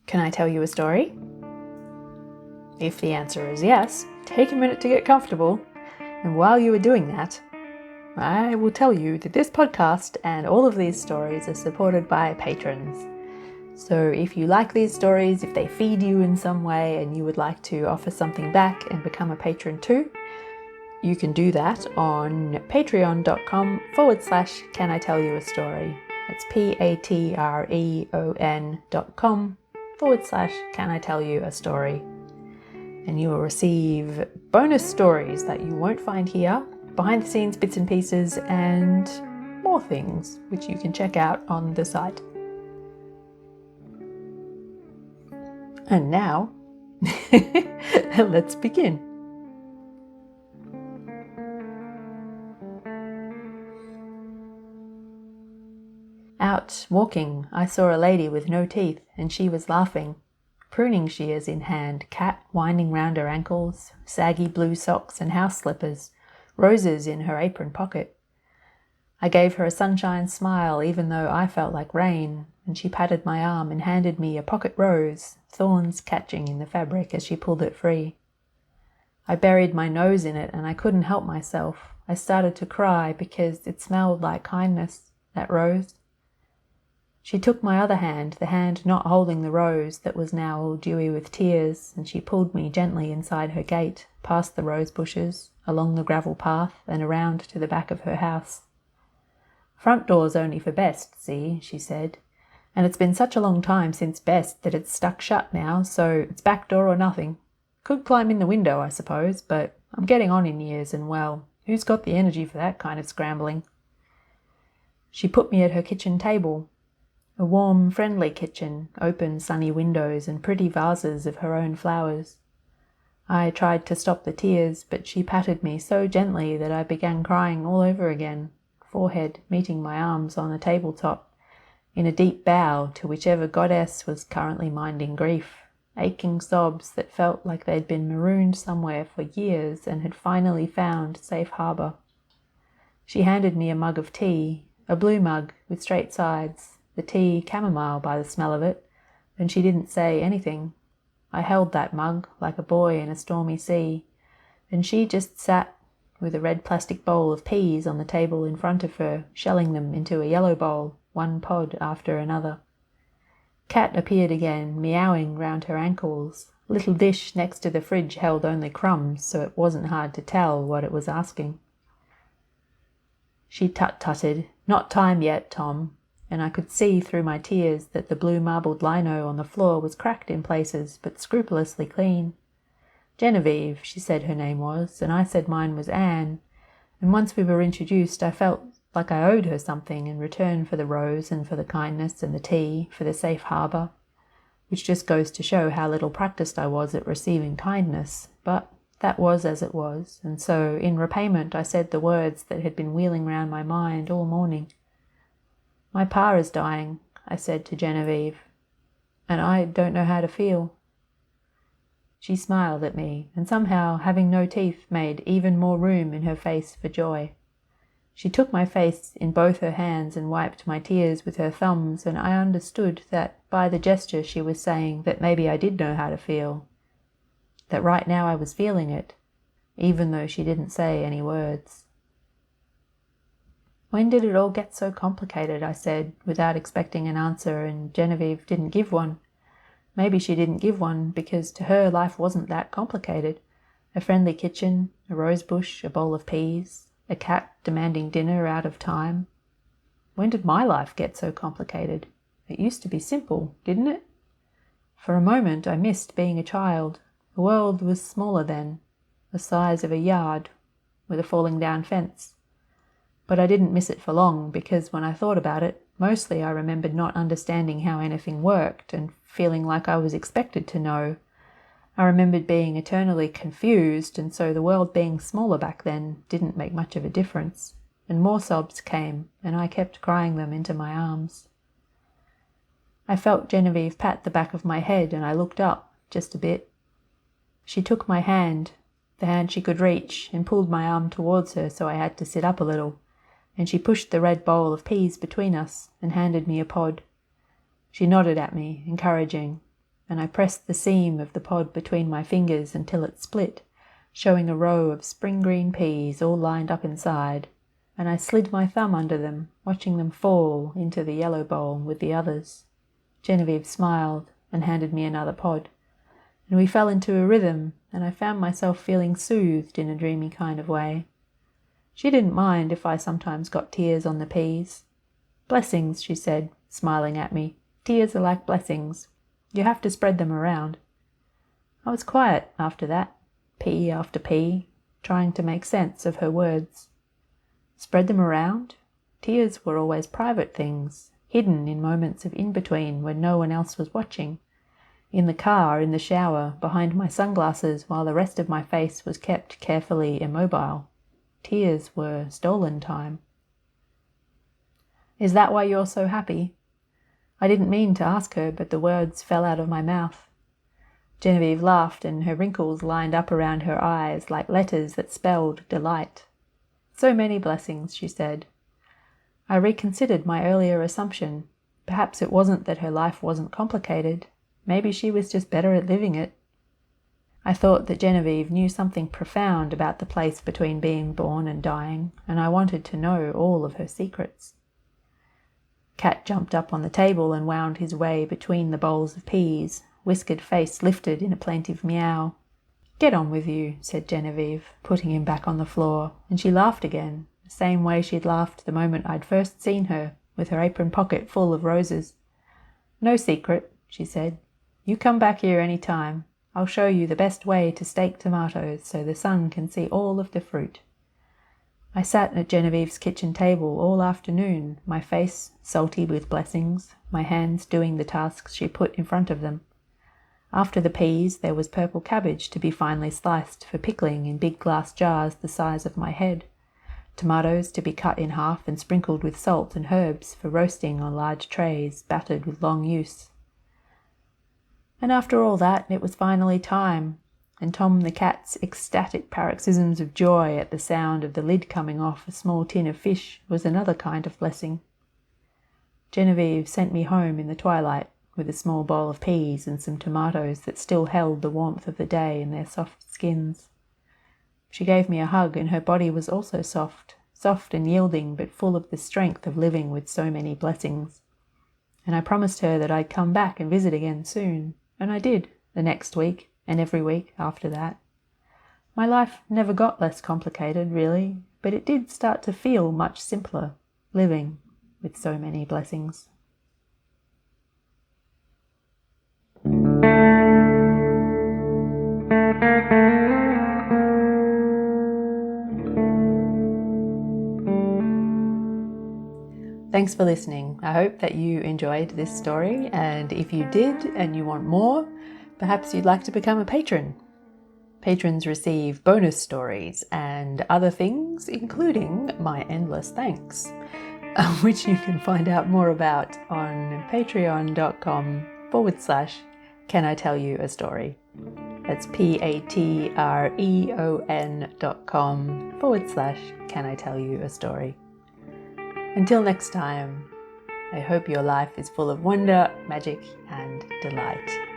Can I tell you a story? If the answer is yes, take a minute to get comfortable, and while you are doing that, I will tell you that this podcast and all of these stories are supported by patrons. So if you like these stories, if they feed you in some way and you would like to offer something back and become a patron too, you can do that on patreon.com/Can I Tell You a Story. That's patreon.com/Can I Tell You a Story. And you will receive bonus stories that you won't find here, behind the scenes bits and pieces, and more things which you can check out on the site. And now, let's begin. Out walking, I saw a lady with no teeth, and she was laughing. Pruning shears in hand, cat winding round her ankles, saggy blue socks and house slippers, roses in her apron pocket. I gave her a sunshine smile even though I felt like rain, and she patted my arm and handed me a pocket rose, thorns catching in the fabric as she pulled it free. I buried my nose in it and I couldn't help myself. I started to cry because it smelled like kindness, that rose. She took my other hand, the hand not holding the rose that was now all dewy with tears, and she pulled me gently inside her gate, past the rose bushes, along the gravel path, and around to the back of her house. "Front door's only for Best, see," she said, "and it's been such a long time since Best that it's stuck shut now, so it's back door or nothing. Could climb in the window, I suppose, but I'm getting on in years, and well, who's got the energy for that kind of scrambling?" She put me at her kitchen table. A warm, friendly kitchen, open, sunny windows and pretty vases of her own flowers. I tried to stop the tears, but she patted me so gently that I began crying all over again, forehead meeting my arms on the tabletop, in a deep bow to whichever goddess was currently minding grief, aching sobs that felt like they'd been marooned somewhere for years and had finally found safe harbour. She handed me a mug of tea, a blue mug with straight sides, the tea chamomile by the smell of it, and she didn't say anything. I held that mug like a boy in a stormy sea, and she just sat with a red plastic bowl of peas on the table in front of her, shelling them into a yellow bowl, one pod after another. Cat appeared again, meowing round her ankles. Little dish next to the fridge held only crumbs, so it wasn't hard to tell what it was asking. She tut-tutted, "Not time yet, Tom," and I could see through my tears that the blue marbled lino on the floor was cracked in places, but scrupulously clean. Genevieve, she said her name was, and I said mine was Anne, and once we were introduced I felt like I owed her something in return for the rose and for the kindness and the tea, for the safe harbour, which just goes to show how little practised I was at receiving kindness, but that was as it was, and so in repayment I said the words that had been wheeling round my mind all morning. "My pa is dying," I said to Genevieve, "and I don't know how to feel." She smiled at me, and somehow having no teeth made even more room in her face for joy. She took my face in both her hands and wiped my tears with her thumbs, and I understood that by the gesture she was saying that maybe I did know how to feel, that right now I was feeling it, even though she didn't say any words. "When did it all get so complicated?" I said, without expecting an answer, and Genevieve didn't give one. Maybe she didn't give one because to her life wasn't that complicated. A friendly kitchen, a rose bush, a bowl of peas, a cat demanding dinner out of time. When did my life get so complicated? It used to be simple, didn't it? For a moment I missed being a child. The world was smaller then, the size of a yard, with a falling down fence. But I didn't miss it for long, because when I thought about it, mostly I remembered not understanding how anything worked and feeling like I was expected to know. I remembered being eternally confused, and so the world being smaller back then didn't make much of a difference. And more sobs came, and I kept crying them into my arms. I felt Genevieve pat the back of my head, and I looked up, just a bit. She took my hand, the hand she could reach, and pulled my arm towards her so I had to sit up a little, and she pushed the red bowl of peas between us and handed me a pod. She nodded at me, encouraging, and I pressed the seam of the pod between my fingers until it split, showing a row of spring green peas all lined up inside, and I slid my thumb under them, watching them fall into the yellow bowl with the others. Genevieve smiled and handed me another pod, and we fell into a rhythm, and I found myself feeling soothed in a dreamy kind of way. She didn't mind if I sometimes got tears on the peas. "Blessings," she said, smiling at me. "Tears are like blessings. You have to spread them around." I was quiet after that, pea after pea, trying to make sense of her words. Spread them around? Tears were always private things, hidden in moments of in-between when no one else was watching. In the car, in the shower, behind my sunglasses while the rest of my face was kept carefully immobile. Tears were stolen time. "Is that why you're so happy?" I didn't mean to ask her, but the words fell out of my mouth. Genevieve laughed, and her wrinkles lined up around her eyes like letters that spelled delight. "So many blessings," she said. I reconsidered my earlier assumption. Perhaps it wasn't that her life wasn't complicated. Maybe she was just better at living it. I thought that Genevieve knew something profound about the place between being born and dying, and I wanted to know all of her secrets. Cat jumped up on the table and wound his way between the bowls of peas, whiskered face lifted in a plaintive meow. "Get on with you," said Genevieve, putting him back on the floor, and she laughed again, the same way she'd laughed the moment I'd first seen her, with her apron pocket full of roses. "No secret," she said. "You come back here any time. I'll show you the best way to stake tomatoes so the sun can see all of the fruit." I sat at Genevieve's kitchen table all afternoon, my face salty with blessings, my hands doing the tasks she put in front of them. After the peas, there was purple cabbage to be finely sliced for pickling in big glass jars the size of my head, tomatoes to be cut in half and sprinkled with salt and herbs for roasting on large trays battered with long use. And after all that, it was finally time, and Tom the cat's ecstatic paroxysms of joy at the sound of the lid coming off a small tin of fish was another kind of blessing. Genevieve sent me home in the twilight with a small bowl of peas and some tomatoes that still held the warmth of the day in their soft skins. She gave me a hug, and her body was also soft and yielding, but full of the strength of living with so many blessings. And I promised her that I'd come back and visit again soon, and I did, the next week and every week after that. My life never got less complicated, really, but it did start to feel much simpler, living with so many blessings. Thanks for listening. I hope that you enjoyed this story, and if you did and you want more, perhaps you'd like to become a patron. Patrons receive bonus stories and other things, including my endless thanks, which you can find out more about on patreon.com/Can I Tell You a Story. That's patreon.com/Can I Tell You a Story. Until next time, I hope your life is full of wonder, magic, and delight.